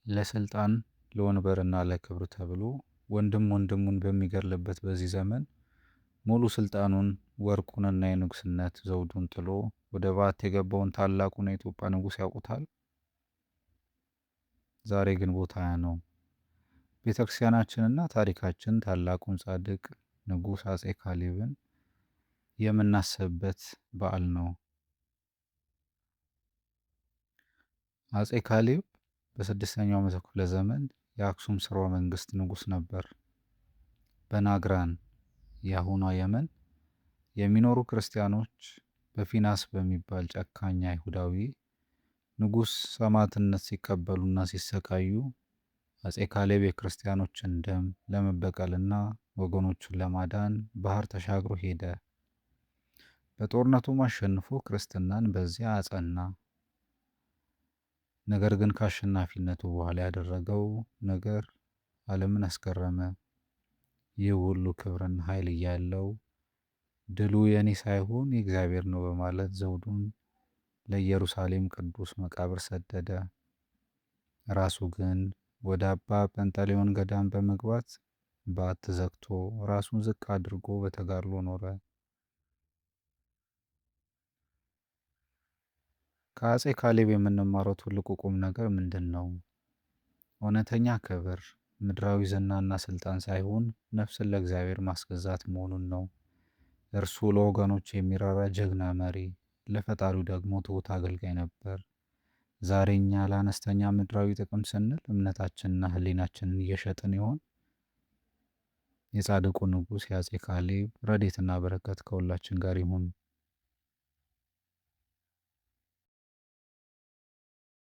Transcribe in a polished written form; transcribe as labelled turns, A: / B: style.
A: ለስልጣን ለወንበርና ለክብር ተብሎ ወንድም ወንድሙን በሚገድልበት በዚህ ዘመን ሙሉ ስልጣኑን ወርቁንና የንጉስነት ዘውዱን ጥሎ ወደ ባት የገባውን ታላቁን የኢትዮጵያ ንጉስ ያውቁታል? ዛሬ ግንቦት 20 ነው። ቤተክርስቲያናችንና ታሪካችን ታላቁን ጻድቅ ንጉስ አጼ ካሌብን የምናስብበት በዓል ነው። አጼ ካሌብ በ6ኛው መቶ ክፍለ ዘመን የአክሱም ስርወ መንግስት ንጉስ ነበር። በናግራን የአሁኗ የመን የሚኖሩ ክርስቲያኖች በፊናስ በሚባል ጨካኝ አይሁዳዊ ንጉስ ሰማዕትነት ሲቀበሉና ሲሰቃዩ አጼ ካሌብ የክርስቲያኖችን ደም ለመበቀልና ወገኖቹን ለማዳን ባህር ተሻግሮ ሄደ። በጦርነቱም አሸንፎ ክርስትናን በዚያ አጸና። ነገር ግን ከአሸናፊነቱ በኋላ ያደረገው ነገር ዓለምን አስገረመ። ይህ ሁሉ ክብርና ኃይል እያለው ድሉ የኔ ሳይሆን የእግዚአብሔር ነው በማለት ዘውዱን ለኢየሩሳሌም ቅዱስ መቃብር ሰደደ። ራሱ ግን ወደ አባ ጰንጠሌዎን ገዳም በመግባት ባት ዘግቶ ራሱን ዝቅ አድርጎ በተጋድሎ ኖረ። ከአጼ ካሌብ የምንማረው ትልቁ ቁም ነገር ምንድን ነው? እውነተኛ ክብር ምድራዊ ዝናና ስልጣን ሳይሆን ነፍስን ለእግዚአብሔር ማስገዛት መሆኑን ነው። እርሱ ለወገኖች የሚራራ ጀግና መሪ፣ ለፈጣሪው ደግሞ ትሑት አገልጋይ ነበር። ዛሬ እኛ ለአነስተኛ ምድራዊ ጥቅም ስንል እምነታችንና ሕሊናችንን እየሸጥን ይሆን? የጻድቁ ንጉሥ የአጼ ካሌብ ረድኤትና በረከት ከሁላችን ጋር ይሁን።